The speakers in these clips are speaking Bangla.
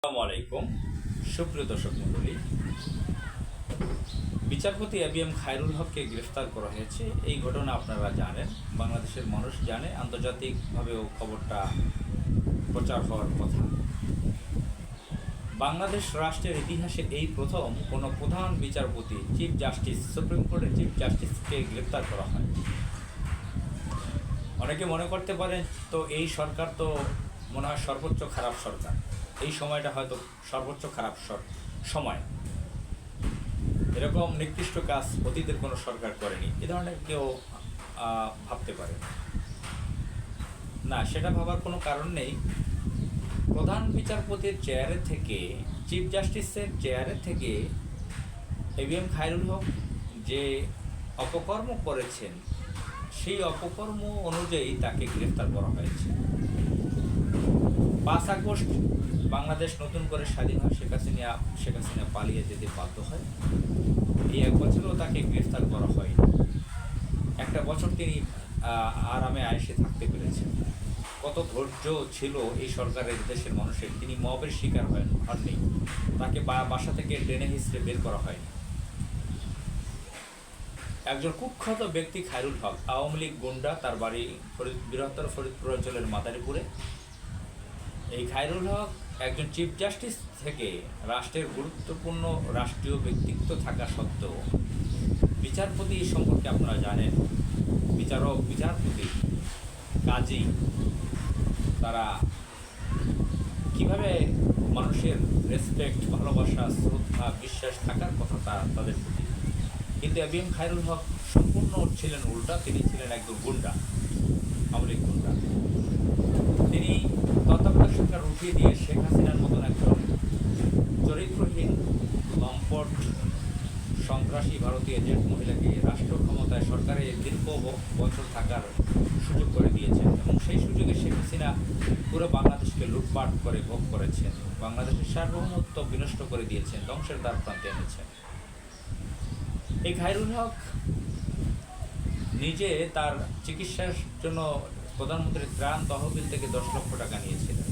আসসালামু আলাইকুম সুপ্রিয় দর্শক মণ্ডলী। বিচারপতি এবিএম খায়রুল হককে গ্রেফতার করা হয়েছে। এই ঘটনা আপনারা জানেন, বাংলাদেশের মানুষ জানে, আন্তর্জাতিকভাবেও খবরটা প্রচার হওয়ার কথা। বাংলাদেশ রাষ্ট্রের ইতিহাসে এই প্রথম কোনো প্রধান বিচারপতি, চিফ জাস্টিস, সুপ্রিম কোর্টের চিফ জাস্টিসকে গ্রেফতার করা হয়। অনেকে মনে করতে পারেন তো এই সরকার তো মনে হয় সর্বোচ্চ খারাপ সরকার, এই সময়টা হয়তো সর্বোচ্চ খারাপ সময়, এরকম নিকৃষ্ট কাজ অতীতের কোনো সরকার করেনি, এ ধরনের কেউ ভাবতে পারে না। সেটা ভাবার কোনো কারণ নেই। প্রধান বিচারপতির চেয়ারে থেকে, চিফ জাস্টিসের চেয়ারে থেকে এবিএম খায়রুল হক যে অপকর্ম করেছেন, সেই অপকর্ম অনুযায়ী তাকে গ্রেফতার করা হয়েছে। 5 আগস্ট বাংলাদেশ নতুন করে স্বাধীন হয়, শেখ হাসিনা পালিয়ে যেতে বাধ্য হয়। এই 1 বছরও তাকে গ্রেফতার করা হয়নি। 1 বছর তিনি আরামে আয়েসে থাকতে পেরেছেন। কত ধৈর্য ছিল এই সরকারের, দেশের মানুষের। তিনি মবের শিকার হননি, তাকে বাসা থেকে টেনে হিসড়ে বের করা হয়নি। একজন কুখ্যাত ব্যক্তি খায়রুল হক, আওয়ামী লীগ গুন্ডা, তার বাড়ি বৃহত্তর ফরিদপুর অঞ্চলের মাদারীপুরে। এই খায়রুল হক একজন চিফ জাস্টিস থেকে রাষ্ট্রের গুরুত্বপূর্ণ রাষ্ট্রীয় ব্যক্তিত্ব থাকা সত্ত্বেও, বিচারপতি সম্পর্কে আপনারা জানেন, বিচারক, বিচারপতি, কাজী, তারা কিভাবে মানুষের রেসপেক্ট, ভালোবাসা, শ্রদ্ধা, বিশ্বাস থাকার কথা তাদের প্রতি। কিন্তু এবিএম খায়রুল হক সম্পূর্ণ ছিলেন উল্টা। তিনি ছিলেন একজন গুন্ডা, আওয়ামী লীগ গুন্ডা। তিনি তত্ত্বাবধায়ক সরকার উঠিয়ে দিয়ে শেখ হাসিনার মতন একজন চরিত্রহীন, লম্পট, সন্ত্রাসী ভারতীয় এজেন্ট মহিলাকে রাষ্ট্র ক্ষমতায়, সরকারে দীর্ঘ বছর থাকার সুযোগ করে দিয়েছেন, এবং সেই সুযোগে শেখ হাসিনা পুরো বাংলাদেশকে লুটপাট করে ভোগ করেছেন, বাংলাদেশের সার্বভৌমত্ব বিনষ্ট করে দিয়েছেন, ধ্বংসের দ্বার প্রান্তে এনেছেন। এই খায়রুল হক নিজে তার চিকিৎসার জন্য প্রধানমন্ত্রীর ত্রাণ তহবিল থেকে 10 লক্ষ টাকা নিয়েছিলেন।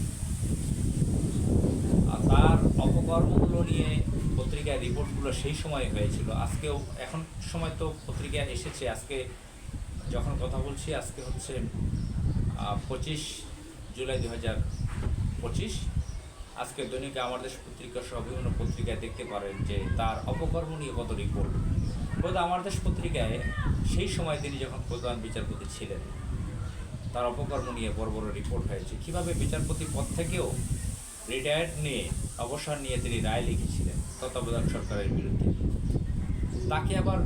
আর তার অপকর্মগুলো নিয়ে পত্রিকায় রিপোর্টগুলো সেই সময় হয়েছিল। আজকেও, এখন সময় তো পত্রিকায় এসেছে। আজকে যখন কথা বলছি, আজকে হচ্ছে 25 জুলাই 2025। আজকে দৈনিক আমার দেশ পত্রিকা সহ বিভিন্ন পত্রিকায় দেখতে পারেন যে তার অপকর্ম নিয়ে কত রিপোর্ট। বোধ আমার দেশ পত্রিকায় সেই সময় তিনি যখন প্রধান বিচারপতি ছিলেন, তার অপকর্ম নিয়ে বড় বড় রিপোর্ট হয়েছে। কীভাবে বিচারপতি পদ থেকেও রিটায়ার্ড নিয়ে, অবসর নিয়ে তিনি রায় লিখেছিলেন তত্ত্বাবধায়ক সরকারের বিরুদ্ধে। তাকে আবার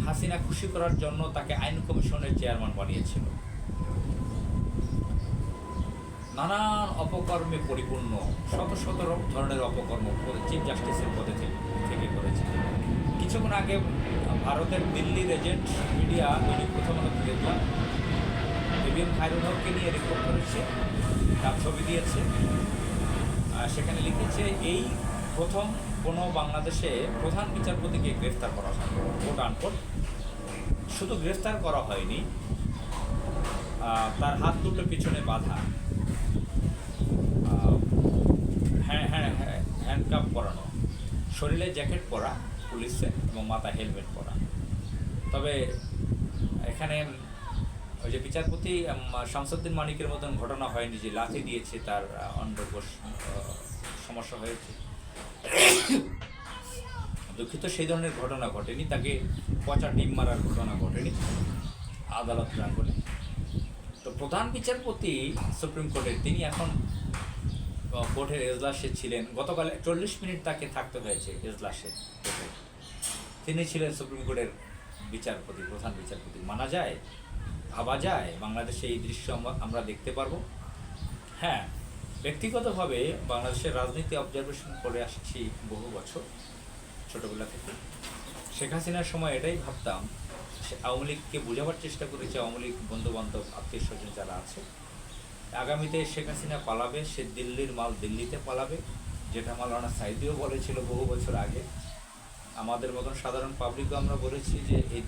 হাসিনা খুশি করার জন্য তাকে আইন কমিশনের চেয়ারম্যান বানিয়েছিল। নানান অপকর্মে পরিপূর্ণ শত শত ধরনের অপকর্ম চিফ জাস্টিসের পদে থেকে করেছে। কিছুক্ষণ আগে ভারতের দিল্লির এজেন্ট মিডিয়া দৈনিক প্রথম আলোতে দেখলাম, এবিএম খায়রুল হককে নিয়ে রিপোর্ট করেছে, তার ছবি দিয়েছে। সেখানে লিখেছে, এই প্রথম কোনো বাংলাদেশে প্রধান বিচারপতিকে গ্রেফতার করা হয়, কোট আনকোট। শুধু গ্রেফতার করা হয়নি, তার হাত দুটো পিছনে বাঁধা, হ্যান্ডকাপ পরানো, শরীরে জ্যাকেট পরা পুলিশের, এবং মাথায় হেলমেট পরা। তবে এখানে ওই যে বিচারপতি শামসুদ্দিন মানিকের মতন ঘটনা হয়নি যে লাথি দিয়েছে, তার অন্ডকোষ সমস্যা হয়েছে। দুঃখিত, সেই ধরনের ঘটনা ঘটেনি। তাকে পচা ডিম মারার ঘটনা ঘটেনি আদালত প্রাঙ্গণে। তো প্রধান বিচারপতি সুপ্রিম কোর্টের, তিনি এখন কোর্টের এজলাসে ছিলেন। গতকাল 40 মিনিট তাকে থাকতে হয়েছে এজলাসে। তিনি ছিলেন সুপ্রিম কোর্টের বিচারপতি, প্রধান বিচারপতি। মানা যায়, ভাবা যায় বাংলাদেশে এই দৃশ্য আমরা দেখতে পারবো? হ্যাঁ, ব্যক্তিগতভাবে বাংলাদেশের রাজনীতি অবজারভেশন করে আসছি বহু বছর, ছোটোবেলা থেকে। শেখ হাসিনার সময় এটাই ভাবতাম, আওয়ামী লীগকে বোঝাবার চেষ্টা করেছে, আওয়ামী লীগ বন্ধুবান্ধব, আত্মীয় স্বজন যারা আছে, আগামীতে শেখ হাসিনা পালাবে, সে দিল্লির মাল দিল্লিতে পালাবে, যেটা মাওলানা সাঈদীও বলেছিল বহু বছর আগে। আমাদের মতন সাধারণ পাবলিকও আমরা বলেছি যে এই